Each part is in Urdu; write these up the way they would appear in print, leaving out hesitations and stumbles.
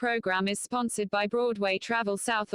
program is sponsored by Broadway Travel South.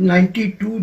92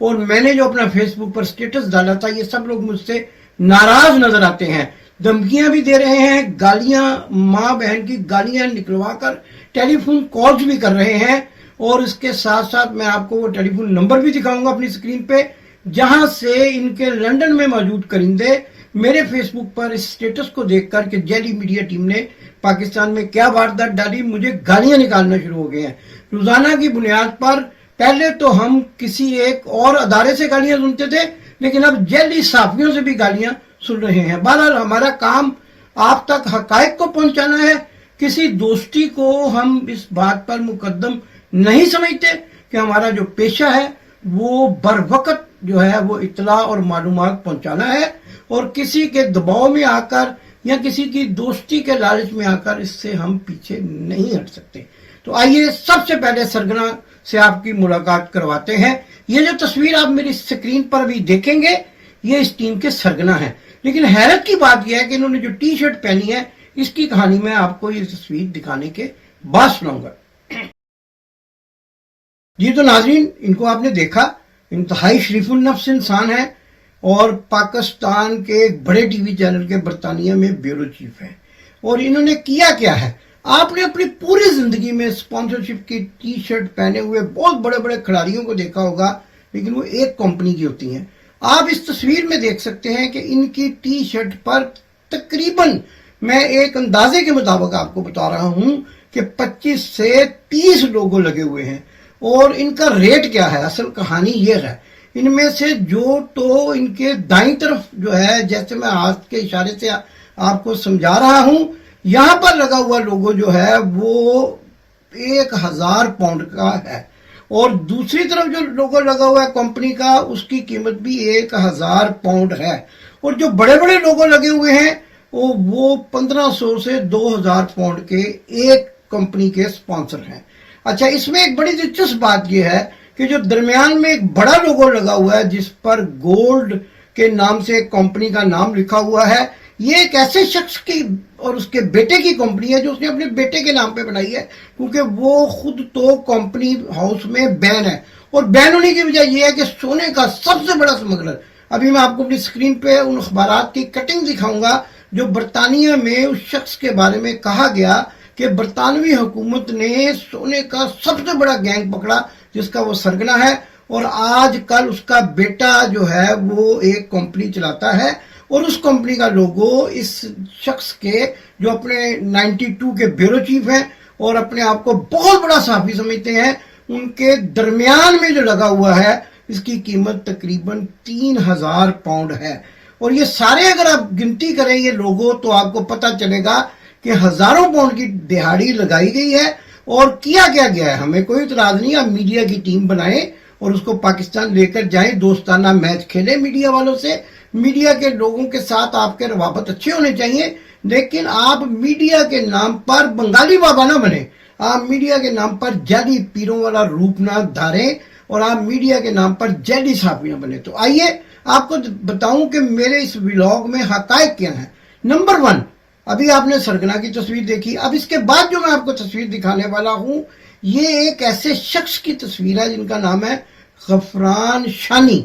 اور میں نے جو اپنا فیس بک پر سٹیٹس ڈالا تھا یہ سب لوگ مجھ سے ناراض نظر آتے ہیں، دھمکیاں بھی دے رہے ہیں، گالیاں، ماں بہن کی گالیاں نکلوا کر ٹیلی فون کالز بھی کر رہے ہیں، اور اس کے ساتھ ساتھ میں آپ کو وہ ٹیلی فون نمبر بھی دکھاؤں گا اپنی سکرین پہ جہاں سے ان کے لندن میں موجود کرندے میرے فیس بک پر اس سٹیٹس کو دیکھ کر کہ جیلی میڈیا ٹیم نے پاکستان میں کیا واردات ڈالی مجھے گالیاں نکالنا شروع ہو گئے ہیں روزانہ کی بنیاد پر۔ پہلے تو ہم کسی ایک اور ادارے سے گالیاں سنتے تھے، لیکن اب جیلی صحافیوں سے بھی گالیاں سن رہے ہیں۔ بہرحال ہمارا کام آپ تک حقائق کو پہنچانا ہے، کسی دوستی کو ہم اس بات پر مقدم نہیں سمجھتے کہ ہمارا جو پیشہ ہے وہ بر وقت جو ہے وہ اطلاع اور معلومات پہنچانا ہے، اور کسی کے دباؤ میں آ کر یا کسی کی دوستی کے لالچ میں آ کر اس سے ہم پیچھے نہیں ہٹ سکتے۔ تو آئیے سب سے پہلے سرگنا سے آپ کی ملاقات کرواتے ہیں۔ یہ جو تصویر آپ میری سکرین پر بھی دیکھیں گے یہ اس ٹیم کے سرگنا ہیں، لیکن حیرت کی بات یہ ہے کہ انہوں نے جو ٹی شرٹ پہنی ہے اس کی کہانی میں آپ کو یہ تصویر دکھانے کے بعد سناؤں گا۔ جی تو ناظرین، ان کو آپ نے دیکھا، انتہائی شریف النفس انسان ہے اور پاکستان کے ایک بڑے ٹی وی چینل کے برطانیہ میں بیورو چیف ہیں، اور انہوں نے کیا ہے، آپ نے اپنی پوری زندگی میں اسپانسرشپ کی ٹی شرٹ پہنے ہوئے بہت بڑے بڑے کھلاڑیوں کو دیکھا ہوگا، لیکن وہ ایک کمپنی کی ہوتی ہیں۔ آپ اس تصویر میں دیکھ سکتے ہیں کہ ان کی ٹی شرٹ پر تقریباً میں ایک اندازے کے مطابق آپ کو بتا رہا ہوں کہ 25 سے 30 لوگو لگے ہوئے ہیں، اور ان کا ریٹ کیا ہے، اصل کہانی یہ ہے۔ ان میں سے جو تو ان کے دائیں طرف جو ہے، جیسے میں ہاتھ کے اشارے سے آپ کو سمجھا رہا ہوں، یہاں پر لگا ہوا لوگو جو ہے وہ 1000 پاؤنڈ کا ہے، اور دوسری طرف جو لوگو لگا ہوا ہے کمپنی کا اس کی قیمت بھی 1000 پاؤنڈ ہے، اور جو بڑے بڑے لوگو لگے ہوئے ہیں وہ 1500 سے 2000 پاؤنڈ کے ایک کمپنی کے سپانسر ہیں۔ اچھا، اس میں ایک بڑی دلچسپ بات یہ ہے کہ جو درمیان میں ایک بڑا لوگو لگا ہوا ہے جس پر گولڈ کے نام سے ایک کمپنی کا نام لکھا ہوا ہے، یہ ایک ایسے شخص کی اور اس کے بیٹے کی کمپنی ہے جو اس نے اپنے بیٹے کے نام پہ بنائی ہے، کیونکہ وہ خود تو کمپنی ہاؤس میں بین ہے، اور بین ہونے کی وجہ یہ ہے کہ سونے کا سب سے بڑا سمگلر، ابھی میں آپ کو اپنی سکرین پہ ان اخبارات کی کٹنگ دکھاؤں گا جو برطانیہ میں اس شخص کے بارے میں کہا گیا کہ برطانوی حکومت نے سونے کا سب سے بڑا گینگ پکڑا جس کا وہ سرگنا ہے، اور آج کل اس کا بیٹا جو ہے وہ ایک کمپنی چلاتا ہے، اور اس کمپنی کا لوگو اس شخص کے جو اپنے 92 کے بیورو چیف ہیں اور اپنے آپ کو بہت بڑا صحافی سمجھتے ہیں، ان کے درمیان میں جو لگا ہوا ہے اس کی قیمت تقریباً 3000 پاؤنڈ ہے، اور یہ سارے اگر آپ گنتی کریں یہ لوگو تو آپ کو پتہ چلے گا کہ ہزاروں پاؤنڈ کی دہاڑی لگائی گئی ہے، اور کیا گیا ہے۔ ہمیں کوئی اعتراض نہیں، آپ میڈیا کی ٹیم بنائیں اور اس کو پاکستان لے کر جائیں، دوستانہ میچ کھیلیں میڈیا والوں سے، میڈیا کے لوگوں کے ساتھ آپ کے روابط اچھے ہونے چاہیے، لیکن آپ میڈیا کے نام پر بنگالی بابا نہ بنیں، آپ میڈیا کے نام پر جعلی پیروں والا روپ نہ دھاریں، اور آپ میڈیا کے نام پر جعلی صحافی نہ بنیں۔ تو آئیے آپ کو بتاؤں کہ میرے اس ولاگ میں حقائق کیا ہیں۔ نمبر 1، ابھی آپ نے سرگنا کی تصویر دیکھی، اب اس کے بعد جو میں آپ کو تصویر دکھانے والا ہوں یہ ایک ایسے شخص کی تصویر ہے جن کا نام ہے غفران شانی،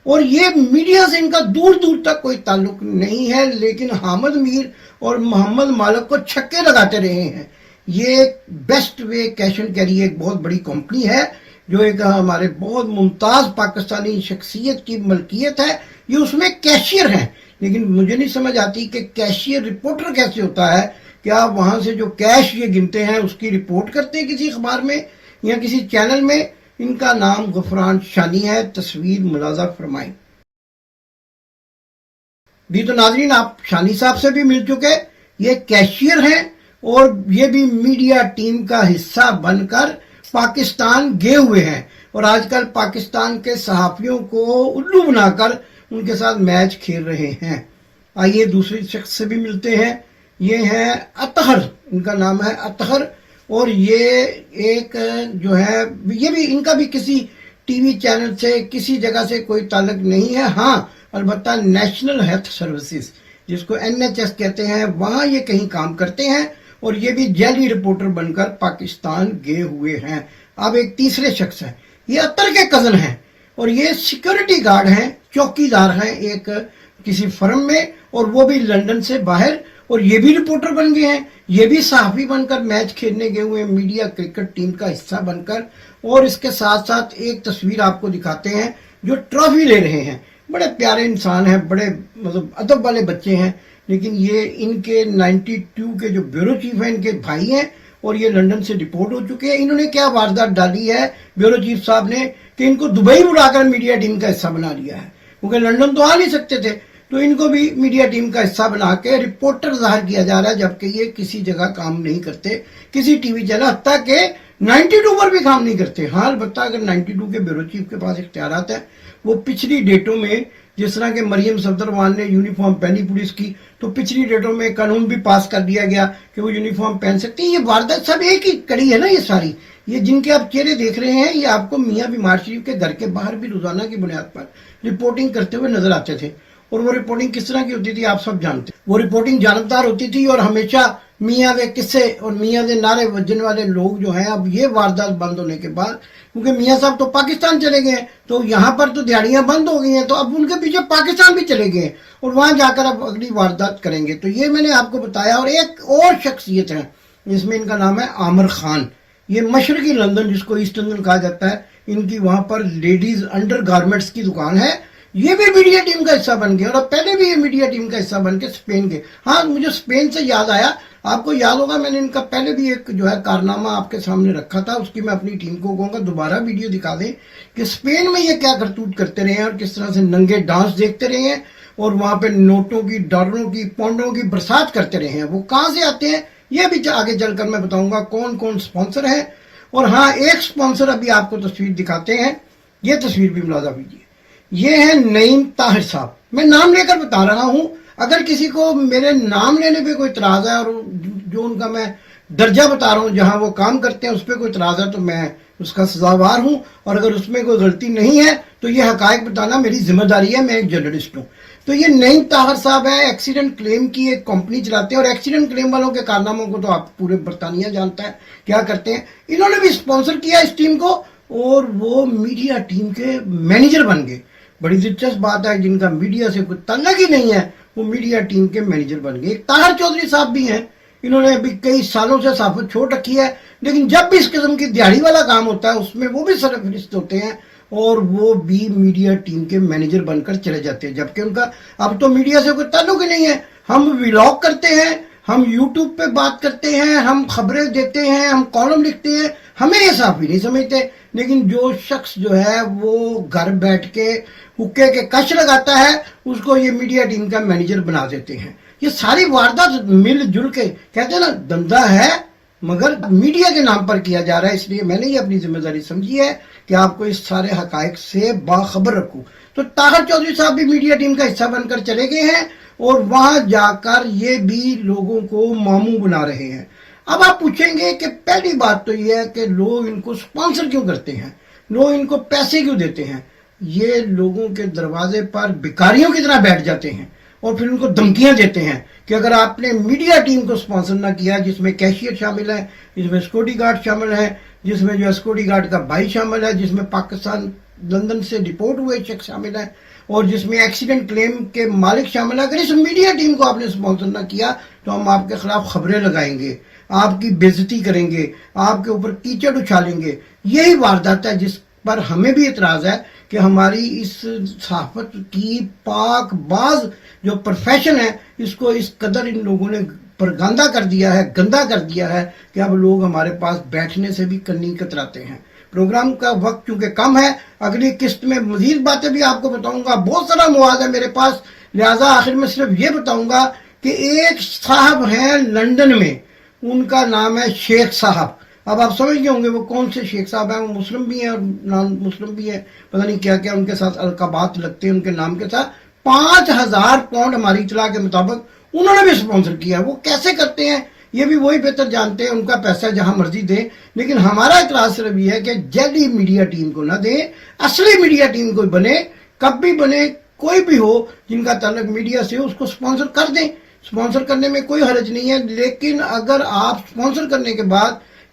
اور یہ میڈیا سے ان کا دور دور تک کوئی تعلق نہیں ہے، لیکن حامد میر اور محمد مالک کو چھکے لگاتے رہے ہیں۔ یہ best way cash and carry ایک بہت بڑی کمپنی ہے جو ایک ہمارے بہت ممتاز پاکستانی شخصیت کی ملکیت ہے، یہ اس میں کیشیئر ہیں، لیکن مجھے نہیں سمجھ آتی کہ کیشیئر رپورٹر کیسے ہوتا ہے کہ آپ وہاں سے جو کیش یہ گنتے ہیں اس کی رپورٹ کرتے ہیں کسی اخبار میں یا کسی چینل میں۔ ان کا نام غفران شانی ہے، تصویر ملاحظہ فرمائیں۔ بھی تو ناظرین، آپ شانی صاحب سے بھی مل چکے، یہ کیشیئر ہیں اور یہ بھی میڈیا ٹیم کا حصہ بن کر پاکستان گئے ہوئے ہیں، اور آج کل پاکستان کے صحافیوں کو الو بنا کر ان کے ساتھ میچ کھیل رہے ہیں۔ آئیے دوسرے شخص سے بھی ملتے ہیں، یہ ہے اطہر، ان کا نام ہے اطہر، اور یہ ایک جو ہے یہ بھی ان کا بھی کسی ٹی وی چینل سے کسی جگہ سے کوئی تعلق نہیں ہے، ہاں البتہ نیشنل ہیلتھ سروسز جس کو NHS کہتے ہیں وہاں یہ کہیں کام کرتے ہیں، اور یہ بھی جعلی رپورٹر بن کر پاکستان گئے ہوئے ہیں۔ اب ایک تیسرے شخص ہیں، یہ اطہر کے کزن ہیں، اور یہ سیکورٹی گارڈ ہیں, چوکیدار ہیں ایک کسی فرم میں, اور وہ بھی لندن سے باہر, اور یہ بھی رپورٹر بن گئے ہیں, یہ بھی صحافی بن کر میچ کھیلنے گئے ہوئے ہیں, میڈیا کرکٹ ٹیم کا حصہ بن کر. اور اس کے ساتھ ساتھ ایک تصویر آپ کو دکھاتے ہیں جو ٹرافی لے رہے ہیں. بڑے پیارے انسان ہیں, بڑے مطلب ادب والے بچے ہیں, لیکن یہ ان کے 92 کے جو بیورو چیف ہیں ان کے بھائی ہیں, اور یہ لندن سے ڈپورٹ ہو چکے ہیں. انہوں نے کیا واردات ڈالی ہے بیورو چیف صاحب نے کہ ان کو دبئی بلا کر میڈیا ٹیم کا حصہ بنا لیا ہے, کیونکہ لندن تو آ نہیں سکتے تھے, تو ان کو بھی میڈیا ٹیم کا حصہ بنا کے رپورٹر ظاہر کیا جا رہا ہے, جبکہ یہ کسی جگہ کام نہیں کرتے, کسی ٹی وی چینل, حتیٰ کہ 92 پر بھی کام نہیں کرتے. ہاں البتہ اگر 92 کے بیورو چیف کے پاس اختیارات ہیں, وہ پچھلی ڈیٹوں میں جس طرح کہ مریم صفدروان نے یونیفارم پہنی پولیس کی, تو پچھلی ڈیٹوں میں قانون بھی پاس کر دیا گیا کہ وہ یونیفارم پہن سکتے ہیں. یہ واردات سب ایک ہی کڑی ہے نا, یہ ساری, یہ جن کے آپ چہرے دیکھ رہے ہیں یہ آپ کو میاں بیمار شریف کے گھر کے باہر بھی روزانہ کی بنیاد پر رپورٹنگ کرتے ہوئے نظر آتے تھے. اور وہ رپورٹنگ کس طرح کی ہوتی تھی آپ سب جانتے ہیں. وہ رپورٹنگ جانبدار ہوتی تھی, اور ہمیشہ میاں دے قصے اور میاں دے نعرے وجن والے لوگ جو ہیں, اب یہ واردات بند ہونے کے بعد, کیونکہ میاں صاحب تو پاکستان چلے گئے ہیں, تو یہاں پر تو دیہڑیاں بند ہو گئی ہیں, تو اب ان کے پیچھے پاکستان بھی چلے گئے ہیں, اور وہاں جا کر اب اگلی واردات کریں گے. تو یہ میں نے آپ کو بتایا. اور ایک اور شخصیت ہے جس میں ان کا نام ہے عامر خان, یہ مشرقی لندن جس کو ایسٹ لندن کہا جاتا ہے, ان کی وہاں پر لیڈیز انڈر گارمنٹس کی دکان ہے. یہ بھی میڈیا ٹیم کا حصہ بن گئے, اور اب پہلے بھی یہ میڈیا ٹیم کا حصہ بن کے اسپین کے. ہاں مجھے اسپین سے یاد آیا, آپ کو یاد ہوگا میں نے ان کا پہلے بھی ایک جو ہے کارنامہ آپ کے سامنے رکھا تھا, اس کی میں اپنی ٹیم کو کہوں گا دوبارہ ویڈیو دکھا دیں کہ اسپین میں یہ کیا کرتوت کرتے رہے ہیں, اور کس طرح سے ننگے ڈانس دیکھتے رہے ہیں, اور وہاں پہ نوٹوں کی, ڈالروں کی, پاؤنڈوں کی برسات کرتے رہے ہیں. وہ کہاں سے آتے ہیں یہ بھی آگے چل کر میں بتاؤں گا کون کون سپانسر ہیں. اور ہاں ایک سپانسر ابھی آپ کو تصویر دکھاتے ہیں, یہ تصویر بھی ملاحظہ کیجیے, یہ ہے نعیم طاہر صاحب. میں نام لے کر بتا رہا ہوں, اگر کسی کو میرے نام لینے پہ کوئی اعتراض ہے, اور جو ان کا میں درجہ بتا رہا ہوں جہاں وہ کام کرتے ہیں اس پہ کوئی اعتراض ہے, تو میں اس کا سزاوار ہوں, اور اگر اس میں کوئی غلطی نہیں ہے تو یہ حقائق بتانا میری ذمہ داری ہے, میں ایک جرنلسٹ ہوں. تو یہ نعیم طاہر صاحب ہیں, ایکسیڈنٹ کلیم کی ایک کمپنی چلاتے ہیں, اور ایکسیڈنٹ کلیم والوں کے کارناموں کو تو آپ پورے برطانیہ جانتا ہے کیا کرتے ہیں. انہوں نے بھی اسپانسر کیا اس ٹیم کو, اور وہ میڈیا ٹیم کے مینیجر بن گئے. بڑی دلچسپ بات ہے, جن کا میڈیا سے کوئی تعلق ہی نہیں ہے وہ میڈیا ٹیم کے مینیجر بن گئے. ایک طاہر چودھری صاحب بھی ہیں, انہوں نے ابھی کئی سالوں سے صحافت چھوڑ رکھی ہے, لیکن جب بھی اس قسم کی دیہڑی والا کام ہوتا ہے اس میں وہ بھی سرفہرست ہوتے ہیں, اور وہ بھی میڈیا ٹیم کے مینیجر بن کر چلے جاتے ہیں, جبکہ ان کا اب تو میڈیا سے کوئی تعلق ہی نہیں ہے. ہم ولاگ کرتے ہیں, ہم یوٹیوب پہ بات کرتے ہیں, ہم خبریں دیتے ہیں, ہم کالم لکھتے ہیں, ہمیں یہ صحافی نہیں سمجھتے. لیکن جو شخص جو ہے وہ گھر بیٹھ کے حکے کے کش لگاتا ہے, اس کو یہ میڈیا ٹیم کا مینیجر بنا دیتے ہیں. یہ ساری واردات مل جل کے کہتے ہیں نا دندہ ہے, مگر میڈیا کے نام پر کیا جا رہا ہے. اس لیے میں نے یہ اپنی ذمہ داری سمجھی ہے کہ آپ کو اس سارے حقائق سے باخبر رکھوں. تو طاہر چودھری صاحب بھی میڈیا ٹیم کا حصہ بن کر چلے گئے ہیں, اور وہاں جا کر یہ بھی لوگوں کو ماموں بنا رہے ہیں. اب آپ پوچھیں گے کہ پہلی بات تو یہ ہے کہ لوگ ان کو سپانسر کیوں کرتے ہیں, لوگ ان کو پیسے کیوں دیتے ہیں. یہ لوگوں کے دروازے پر بھکاریوں کی طرح بیٹھ جاتے ہیں, اور پھر ان کو دھمکیاں دیتے ہیں کہ اگر آپ نے میڈیا ٹیم کو سپانسر نہ کیا, جس میں کیشیئر شامل ہے, جس میں سیکورٹی گارڈ شامل ہے, جس میں جو سیکورٹی گارڈ کا بھائی شامل ہے, جس میں پاکستان لندن سے ڈپورٹ ہوئے شخص شامل ہے, اور جس میں ایکسیڈنٹ کلیم کے مالک شامل ہے, اگر اس میڈیا ٹیم کو آپ نے سپانسر نہ کیا تو ہم آپ کے خلاف خبریں لگائیں گے, آپ کی بےعزتی کریں گے, آپ کے اوپر کیچڑ اچھالیں گے. یہی واردات ہے جس پر ہمیں بھی اعتراض ہے کہ ہماری اس صحافت کی پاک باز جو پروفیشن ہے, اس کو اس قدر ان لوگوں نے پرگندہ کر دیا ہے, گندا کر دیا ہے کہ اب لوگ ہمارے پاس بیٹھنے سے بھی کنی کتراتے ہیں. پروگرام کا وقت چونکہ کم ہے, اگلی قسط میں مزید باتیں بھی آپ کو بتاؤں گا, بہت سارا مواد ہے میرے پاس, لہٰذا آخر میں صرف یہ بتاؤں گا کہ ایک صاحب ہیں لندن میں, ان کا نام ہے شیخ صاحب. اب آپ سمجھ گئے ہوں گے وہ کون سے شیخ صاحب ہیں, وہ مسلم بھی ہیں اور نان مسلم بھی ہیں, پتہ نہیں کیا کیا ان کے ساتھ القابات لگتے ہیں ان کے نام کے ساتھ. 5,000 پاؤنڈ ہماری اطلاع کے مطابق انہوں نے بھی سپانسر کیا. وہ کیسے کرتے ہیں یہ بھی وہی بہتر جانتے ہیں, ان کا پیسہ جہاں مرضی دیں, لیکن ہمارا اعتراض صرف یہ ہے کہ جعلی میڈیا ٹیم کو نہ دیں, اصلی میڈیا ٹیم کوئی بنے, کب بھی بنے, کوئی بھی ہو جن کا تعلق میڈیا سے ہو, اس کو سپانسر کر دیں. سپانسر کرنے میں کوئی حرج نہیں ہے, لیکن اگر آپ سپانسر کرنے کے بعد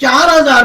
4000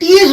30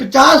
50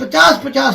50-50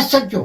SHO